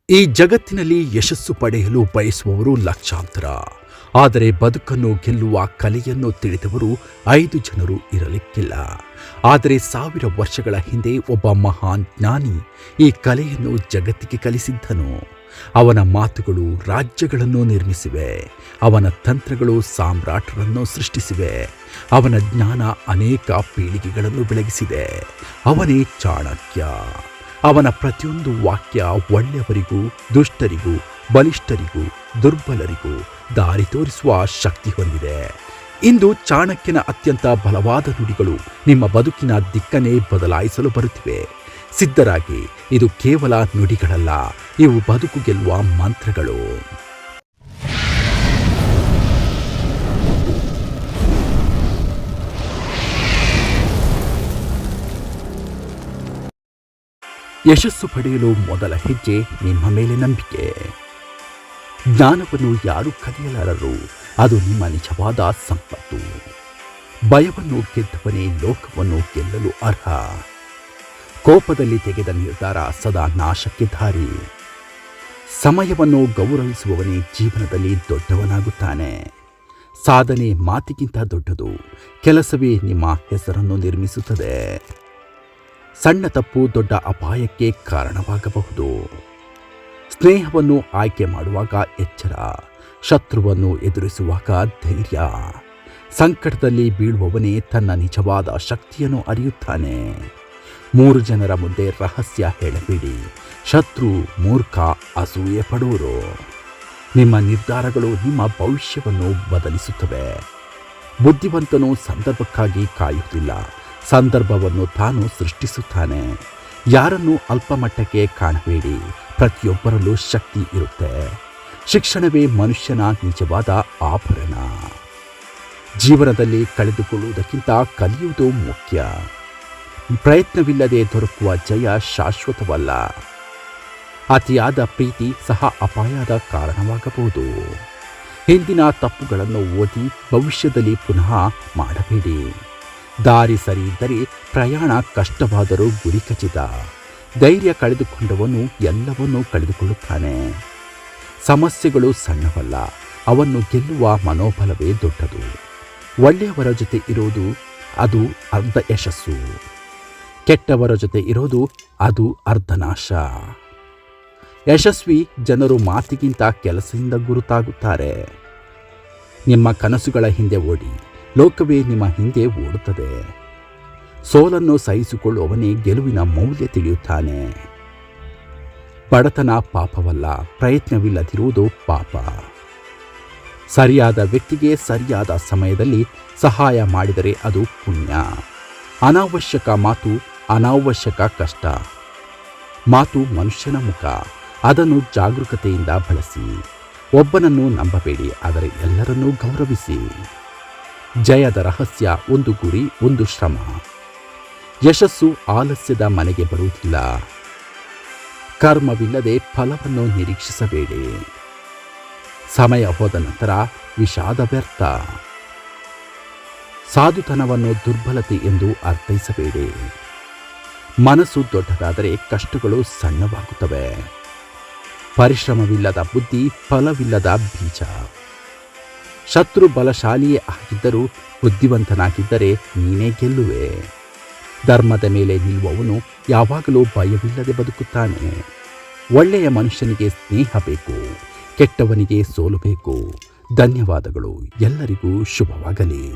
ಈ ಜಗತ್ತಿನಲ್ಲಿ ಯಶಸ್ಸು ಪಡೆಯಲು ಬಯಸುವವರು ಲಕ್ಷಾಂತರ. ಆದರೆ ಬದುಕನ್ನು ಗೆಲ್ಲುವ ಕಲೆಯನ್ನು ತಿಳಿದವರು 5 ಜನರು ಇರಲಿಕ್ಕಿಲ್ಲ. ಆದರೆ 1000 ವರ್ಷಗಳ ಹಿಂದೆ ಒಬ್ಬ ಮಹಾನ್ ಜ್ಞಾನಿ ಈ ಕಲೆಯನ್ನು ಜಗತ್ತಿಗೆ ಕಲಿಸಿದ್ದನು. ಅವನ ಮಾತುಗಳು ರಾಜ್ಯಗಳನ್ನು ನಿರ್ಮಿಸಿವೆ. ಅವನ ತಂತ್ರಗಳು ಸಾಮ್ರಾಟರನ್ನು ಸೃಷ್ಟಿಸಿವೆ. ಅವನ ಜ್ಞಾನ ಅನೇಕ ಪೀಳಿಗೆಗಳನ್ನು ಬೆಳಗಿಸಿದೆ. ಅವನೇ ಚಾಣಕ್ಯ. ಅವನ ಪ್ರತಿಯೊಂದು ವಾಕ್ಯ ಒಳ್ಳೆಯವರಿಗೂ ದುಷ್ಟರಿಗೂ ಬಲಿಷ್ಠರಿಗೂ ದುರ್ಬಲರಿಗೂ ದಾರಿ ತೋರಿಸುವ ಶಕ್ತಿ ಹೊಂದಿದೆ. ಇಂದು ಚಾಣಕ್ಯನ ಅತ್ಯಂತ ಬಲವಾದ ನುಡಿಗಳು ನಿಮ್ಮ ಬದುಕಿನ ದಿಕ್ಕನ್ನೇ ಬದಲಾಯಿಸಲು ಬರುತ್ತಿವೆ. ಸಿದ್ಧರಾಗಿ, ಇದು ಕೇವಲ ನುಡಿಗಳಲ್ಲ, ಇವು ಬದುಕು ಗೆಲ್ಲುವ ಮಂತ್ರಗಳು. ಯಶಸ್ಸು ಪಡೆಯಲು ಮೊದಲ ಹೆಜ್ಜೆ ನಿಮ್ಮ ಮೇಲೆ ನಂಬಿಕೆ. ಜ್ಞಾನವನ್ನು ಯಾರು ಕದಿಯಲಾರರು, ಅದು ನಿಮ್ಮ ನಿಜವಾದ ಸಂಪತ್ತು. ಭಯವನ್ನು ಗೆದ್ದವನೇ ಲೋಕವನ್ನು ಗೆಲ್ಲಲು ಅರ್ಹ. ಕೋಪದಲ್ಲಿ ತೆಗೆದ ನಿರ್ಧಾರ ಸದಾ ನಾಶಕ್ಕೆ ದಾರಿ. ಸಮಯವನ್ನು ಗೌರವಿಸುವವನೇ ಜೀವನದಲ್ಲಿ ದೊಡ್ಡವನಾಗುತ್ತಾನೆ. ಸಾಧನೆ ಮಾತಿಗಿಂತ ದೊಡ್ಡದು. ಕೆಲಸವೇ ನಿಮ್ಮ ಹೆಸರನ್ನು ನಿರ್ಮಿಸುತ್ತದೆ. ಸಣ್ಣ ತಪ್ಪು ದೊಡ್ಡ ಅಪಾಯಕ್ಕೆ ಕಾರಣವಾಗಬಹುದು. ಸ್ನೇಹವನ್ನು ಆಯ್ಕೆ ಮಾಡುವಾಗ ಎಚ್ಚರ, ಶತ್ರುವನ್ನು ಎದುರಿಸುವಾಗ ಧೈರ್ಯ. ಸಂಕಟದಲ್ಲಿ ಬೀಳುವವನೇ ತನ್ನ ನಿಜವಾದ ಶಕ್ತಿಯನ್ನು ಅರಿಯುತ್ತಾನೆ. 3 ಜನರ ಮುಂದೆ ರಹಸ್ಯ ಹೇಳಬೇಡಿ. ಶತ್ರು, ಮೂರ್ಖ, ಅಸೂಯೆ ಪಡುವರು. ನಿಮ್ಮ ನಿರ್ಧಾರಗಳು ನಿಮ್ಮ ಭವಿಷ್ಯವನ್ನು ಬದಲಿಸುತ್ತವೆ. ಬುದ್ಧಿವಂತನು ಸಂದರ್ಭಕ್ಕಾಗಿ ಕಾಯುವುದಿಲ್ಲ, ಸಂದರ್ಭವನ್ನು ತಾನು ಸೃಷ್ಟಿಸುತ್ತಾನೆ. ಯಾರನ್ನು ಅಲ್ಪಮಟ್ಟಕ್ಕೆ ಕಾಣಬೇಡಿ. ಪ್ರತಿಯೊಬ್ಬರಲ್ಲೂ ಶಕ್ತಿ ಇರುತ್ತೆ. ಶಿಕ್ಷಣವೇ ಮನುಷ್ಯನ ನಿಜವಾದ ಆಭರಣ. ಜೀವನದಲ್ಲಿ ಕಳೆದುಕೊಳ್ಳುವುದಕ್ಕಿಂತ ಕಲಿಯುವುದು ಮುಖ್ಯ. ಪ್ರಯತ್ನವಿಲ್ಲದೆ ದೊರಕುವ ಜಯ ಶಾಶ್ವತವಲ್ಲ. ಅತಿಯಾದ ಪ್ರೀತಿ ಸಹ ಅಪಾಯದ ಕಾರಣವಾಗಬಹುದು. ಹಿಂದಿನ ತಪ್ಪುಗಳನ್ನು ಓದಿ ಭವಿಷ್ಯದಲ್ಲಿ ಪುನಃ ಮಾಡಬೇಡಿ. ದಾರಿ ಸರಿ ಇದ್ದರೆ ಪ್ರಯಾಣ ಕಷ್ಟವಾದರೂ ಗುರಿ ಖಚಿತ. ಧೈರ್ಯ ಕಳೆದುಕೊಂಡವನು ಎಲ್ಲವನ್ನೂ ಕಳೆದುಕೊಳ್ಳುತ್ತಾನೆ. ಸಮಸ್ಯೆಗಳು ಸಣ್ಣವಲ್ಲ, ಅವನ್ನು ಗೆಲ್ಲುವ ಮನೋಬಲವೇ ದೊಡ್ಡದು. ಒಳ್ಳೆಯವರ ಜೊತೆ ಇರೋದು ಅದು ಅರ್ಧ ಯಶಸ್ಸು. ಕೆಟ್ಟವರ ಜೊತೆ ಇರೋದು ಅದು ಅರ್ಧ ನಾಶ. ಯಶಸ್ವಿ ಜನರು ಮಾತಿಗಿಂತ ಕೆಲಸದಿಂದ ಗುರುತಾಗುತ್ತಾರೆ. ನಿಮ್ಮ ಕನಸುಗಳ ಹಿಂದೆ ಓಡಿ, ಲೋಕವೇ ನಿಮ್ಮ ಹಿಂದೆ ಓಡುತ್ತದೆ. ಸೋಲನ್ನು ಸಹಿಸಿಕೊಳ್ಳುವವನೇ ಗೆಲುವಿನ ಮೌಲ್ಯ ತಿಳಿಯುತ್ತಾನೆ. ಬಡತನ ಪಾಪವಲ್ಲ, ಪ್ರಯತ್ನವಿಲ್ಲದಿರುವುದು ಪಾಪ. ಸರಿಯಾದ ವ್ಯಕ್ತಿಗೆ ಸರಿಯಾದ ಸಮಯದಲ್ಲಿ ಸಹಾಯ ಮಾಡಿದರೆ ಅದು ಪುಣ್ಯ. ಅನಾವಶ್ಯಕ ಮಾತು ಅನಾವಶ್ಯಕ ಕಷ್ಟ. ಮಾತು ಮನುಷ್ಯನ ಮುಖ, ಅದನ್ನು ಜಾಗರೂಕತೆಯಿಂದ ಬಳಸಿ. ಒಬ್ಬನನ್ನು ನಂಬಬೇಡಿ, ಆದರೆ ಎಲ್ಲರನ್ನೂ ಗೌರವಿಸಿ. ಜಯದ ರಹಸ್ಯ ಒಂದು ಗುರಿ, ಒಂದು ಶ್ರಮ. ಯಶಸ್ಸು ಆಲಸ್ಯದ ಮನೆಗೆ ಬರುವುದಿಲ್ಲ. ಕರ್ಮವಿಲ್ಲದೆ ಫಲವನ್ನು ನಿರೀಕ್ಷಿಸಬೇಡಿ. ಸಮಯ ಹೋದ ನಂತರ ವಿಷಾದ ವ್ಯರ್ಥ. ಸಾಧುತನವನ್ನು ದುರ್ಬಲತೆ ಎಂದು ಅರ್ಥೈಸಬೇಡಿ. ಮನಸ್ಸು ದೊಡ್ಡದಾದರೆ ಕಷ್ಟಗಳು ಸಣ್ಣವಾಗುತ್ತವೆ. ಪರಿಶ್ರಮವಿಲ್ಲದ ಬುದ್ಧಿ ಫಲವಿಲ್ಲದ ಬೀಜ. ಶತ್ರು ಬಲಶಾಲಿಯೇ ಆಗಿದ್ದರೂ ಬುದ್ಧಿವಂತನಾಗಿದ್ದರೆ ನೀನೇ ಗೆಲ್ಲುವೆ. ಧರ್ಮದ ಮೇಲೆ ನಿಲ್ಲುವವನು ಯಾವಾಗಲೂ ಭಯವಿಲ್ಲದೆ ಬದುಕುತ್ತಾನೆ. ಒಳ್ಳೆಯ ಮನುಷ್ಯನಿಗೆ ಸ್ನೇಹ ಬೇಕು, ಕೆಟ್ಟವನಿಗೆ ಸೋಲು ಬೇಕು. ಧನ್ಯವಾದಗಳು. ಎಲ್ಲರಿಗೂ ಶುಭವಾಗಲಿ.